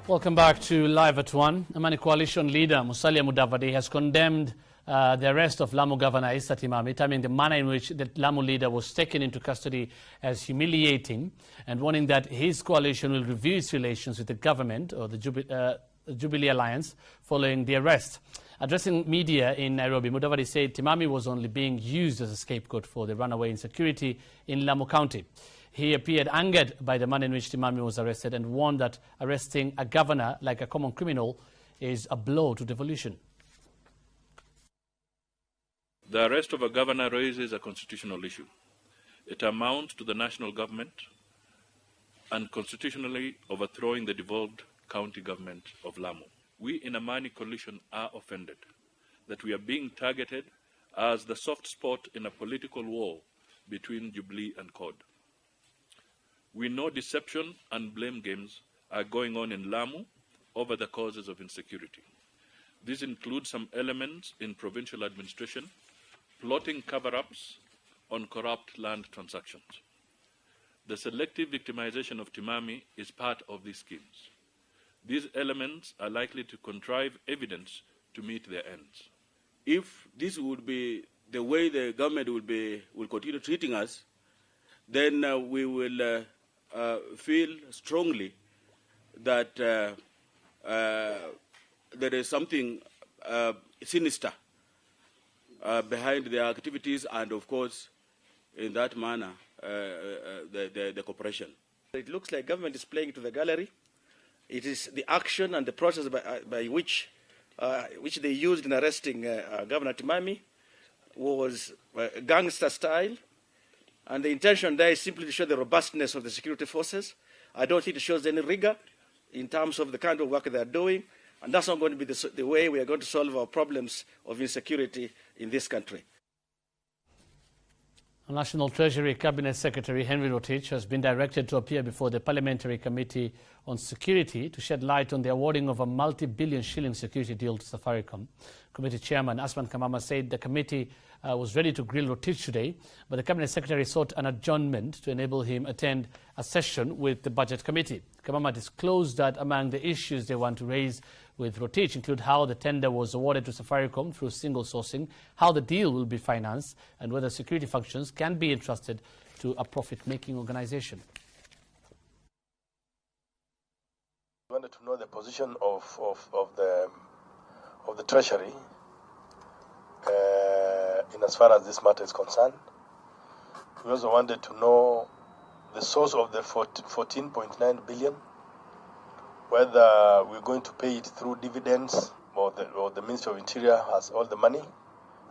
Welcome back to Live at 1. Amani Coalition leader Musalia Mudavadi has condemned the arrest of Lamu Governor Issa Timami, timing the manner in which the Lamu leader was taken into custody as humiliating, and warning that his coalition will review its relations with the government or the Jubilee Alliance following the arrest. Addressing media in Nairobi, Mudavadi said Timami was only being used as a scapegoat for the runaway insecurity in Lamu County. He appeared angered by the manner in which Timami was arrested and warned that arresting a governor like a common criminal is a blow to devolution. The arrest of a governor raises a constitutional issue. It amounts to the national government and constitutionally overthrowing the devolved county government of Lamu. We in Amani Coalition are offended that we are being targeted as the soft spot in a political war between Jubilee and CORD. We know deception and blame games are going on in Lamu over the causes of insecurity. These include some elements in provincial administration, plotting cover-ups on corrupt land transactions. The selective victimization of Timami is part of these schemes. These elements are likely to contrive evidence to meet their ends. If this would be the way the government will continue treating us, then we will feel strongly that there is something sinister behind their activities, and of course, in that manner, the cooperation. It looks like government is playing to the gallery. It is the action and the process by which they used in arresting Governor Timami was gangster style. And the intention there is simply to show the robustness of the security forces. I don't think it shows any rigor in terms of the kind of work they are doing. And that's not going to be the way we are going to solve our problems of insecurity in this country. National Treasury Cabinet Secretary Henry Rotich has been directed to appear before the Parliamentary Committee on Security to shed light on the awarding of a multi-billion shilling security deal to Safaricom. Committee Chairman Asman Kamama said the committee was ready to grill Rotich today, but the Cabinet Secretary sought an adjournment to enable him attend a session with the Budget Committee. Kamama disclosed that among the issues they want to raise with Rotich include how the tender was awarded to Safaricom through single sourcing, how the deal will be financed, and whether security functions can be entrusted to a profit-making organization. We wanted to know the position of the Treasury in as far as this matter is concerned. We also wanted to know the source of the 14.9 billion, whether we're going to pay it through dividends or the Ministry of Interior has all the money,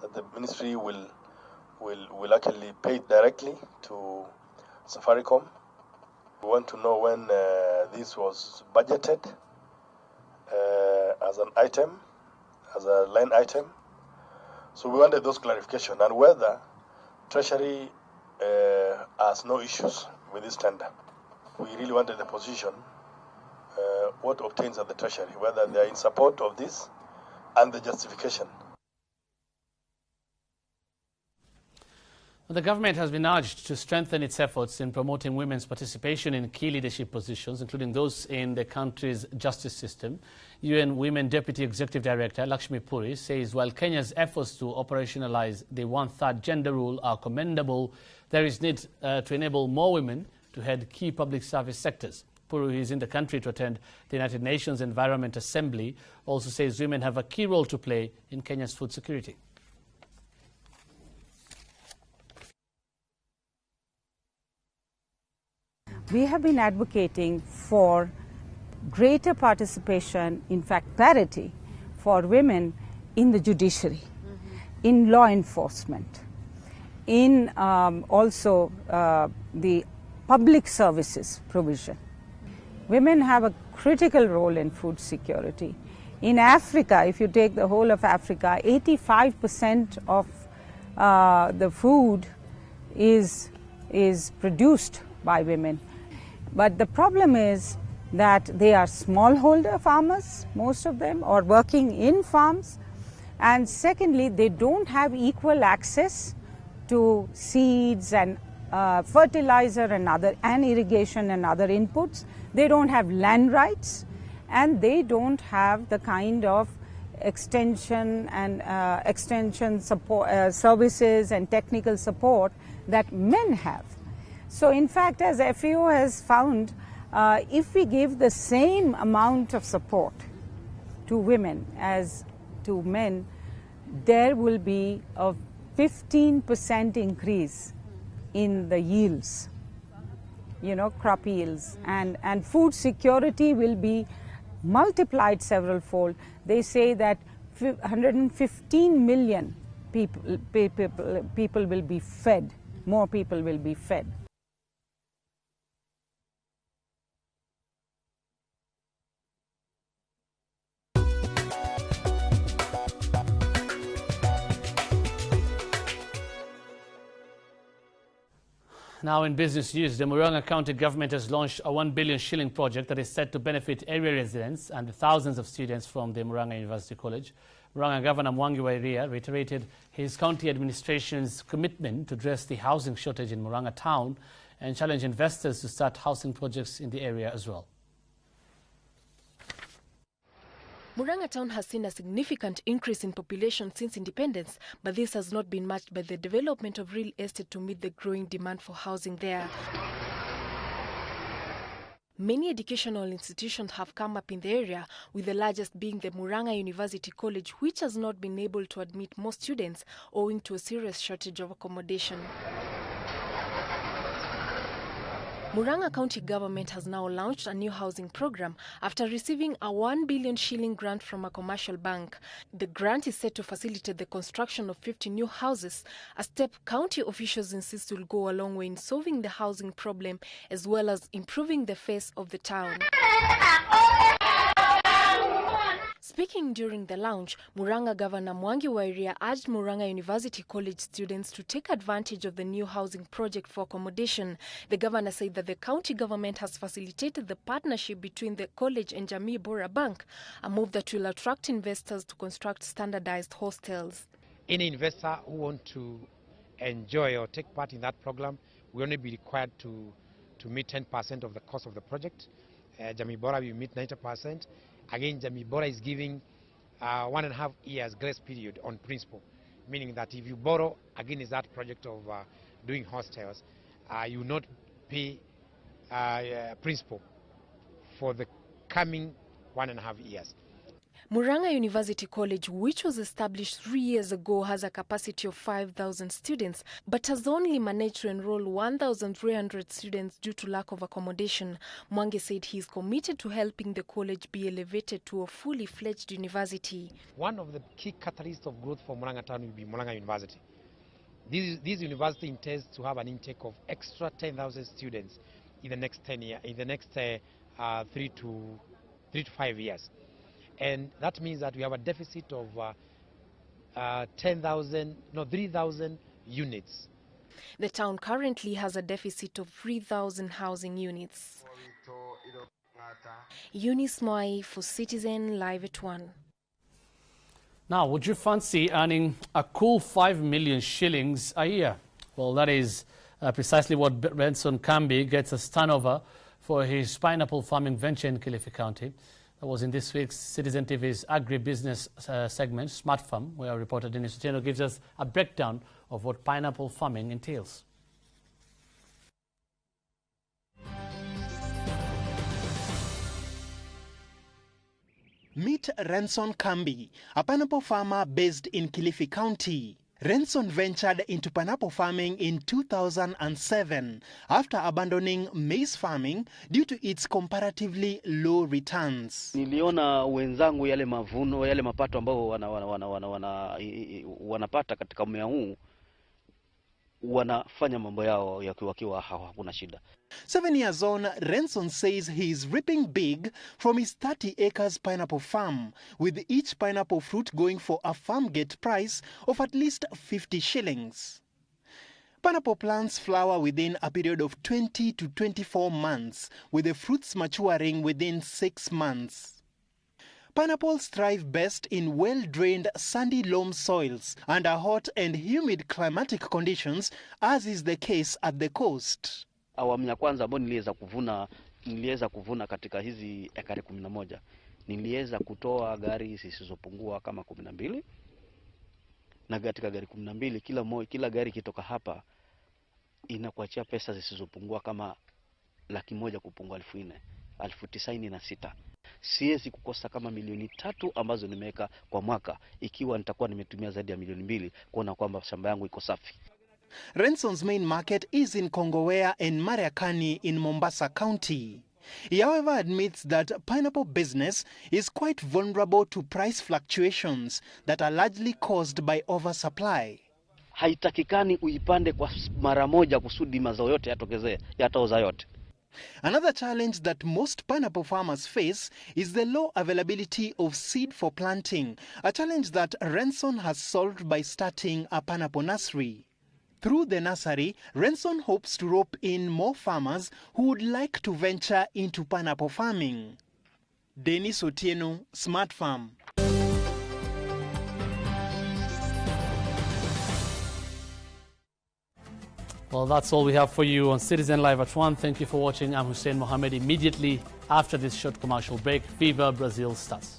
that the ministry will actually pay it directly to Safaricom. We want to know when this was budgeted as an item, as a line item. So we wanted those clarification, and whether Treasury has no issues with this tender. We really wanted the position, what obtains at the Treasury, whether they are in support of this and the justification. The government has been urged to strengthen its efforts in promoting women's participation in key leadership positions, including those in the country's justice system. UN Women Deputy Executive Director Lakshmi Puri says while Kenya's efforts to operationalize the one-third gender rule are commendable, there is need to enable more women to head key public service sectors. Puri, who is in the country to attend the United Nations Environment Assembly, also says women have a key role to play in Kenya's food security. We have been advocating for greater participation, in fact parity, for women in the judiciary, in law enforcement, in also the public services provision. Women have a critical role in food security. In Africa, if you take the whole of Africa, 85% of the food is produced by women. But the problem is that they are smallholder farmers, most of them, or working in farms. And secondly, they don't have equal access to seeds and fertilizer and irrigation and other inputs. They don't have land rights. and they don't have the kind of extension and extension support services and technical support that men have. So in fact, as FAO has found, if we give the same amount of support to women as to men, there will be a 15% increase in the yields, crop yields, and food security will be multiplied several fold. They say that 115 million people will be fed, more people will be fed. Now in business news, the Murang'a County government has launched a 1 billion shilling project that is set to benefit area residents and the thousands of students from the Murang'a University College. Murang'a Governor Mwangi wa Iria reiterated his county administration's commitment to address the housing shortage in Murang'a town and challenge investors to start housing projects in the area as well. Murang'a town has seen a significant increase in population since independence, but this has not been matched by the development of real estate to meet the growing demand for housing there. Many educational institutions have come up in the area, with the largest being the Murang'a University College, which has not been able to admit more students owing to a serious shortage of accommodation. Murang'a County government has now launched a new housing program after receiving a 1 billion shilling grant from a commercial bank. The grant is set to facilitate the construction of 50 new houses, a step county officials insist will go a long way in solving the housing problem as well as improving the face of the town. Speaking during the launch, Murang'a Governor Mwangi wa Iria urged Murang'a University College students to take advantage of the new housing project for accommodation. The governor said that the county government has facilitated the partnership between the college and Jamii Bora Bank, a move that will attract investors to construct standardized hostels. Any investor who wants to enjoy or take part in that program will only be required to meet 10% of the cost of the project. Jamii Bora will meet 90%. Again, Jamii Bora is giving 1.5 years grace period on principal, meaning that if you borrow against that project of doing hostels, you will not pay principal for the coming 1.5 years. Murang'a University College, which was established 3 years ago, has a capacity of 5,000 students, but has only managed to enroll 1,300 students due to lack of accommodation. Mwangi said he is committed to helping the college be elevated to a fully fledged university. One of the key catalysts of growth for Murang'a town will be Murang'a University. This university intends to have an intake of extra 10,000 students in the next 10 years, in the next 3 to 5 years. And that means that we have a deficit of 3,000 units. The town currently has a deficit of 3,000 housing units. Eunice Moai for Citizen Live at 1. Now, would you fancy earning a cool 5 million shillings a year? Well, that is precisely what Renson Kambi gets as turnover for his pineapple farming venture in Kilifi County. That was in this week's Citizen TV's agribusiness segment, Smart Farm, where our reporter Dennis Otieno gives us a breakdown of what pineapple farming entails. Meet Renson Kambi, a pineapple farmer based in Kilifi County. Renson ventured into pineapple farming in 2007 after abandoning maize farming due to its comparatively low returns. Niliona wenzangu yale mavuno, yale mapato ambao wanapata katika mmea huu, wanafanya mambo yao wakiwa hakuna shida. 7 years on, Renson says he is reaping big from his 30 acres pineapple farm, with each pineapple fruit going for a farm gate price of at least 50 shillings. Pineapple plants flower within a period of 20 to 24 months, with the fruits maturing within 6 months. Pineapples thrive best in well-drained sandy loam soils under hot and humid climatic conditions, as is the case at the coast. Awamu ya kwanza ambao niliweza kuvuna niliweza kuvuna katika hizi ekari 11, niliweza kutoa gari zisizopungua kama 12, na katika gari 12 kila gari kitoka hapa inakuachia pesa zisizopungua kama 100,000 kupungua 4,000, 96,000. Siwezi kukosa kama milioni 3 ambazo nimeweka kwa mwaka, ikiwa nitakuwa nimetumia zaidi ya milioni 2 kuona kwamba shamba yangu iko safi. Renson's main market is in Kongowea and Mariakani in Mombasa County. He, however, admits that pineapple business is quite vulnerable to price fluctuations that are largely caused by oversupply. Haitakikani uipande kwa mara moja kusudi mazao yote yatokezee, yataoza yote. Another challenge that most pineapple farmers face is the low availability of seed for planting, a challenge that Renson has solved by starting a pineapple nursery. Through the nursery, Renson hopes to rope in more farmers who would like to venture into pineapple farming. Dennis Otieno, Smart Farm. Well, that's all we have for you on Citizen Live at 1. Thank you for watching. I'm Hussein Mohammed. Immediately after this short commercial break, Viva Brazil starts.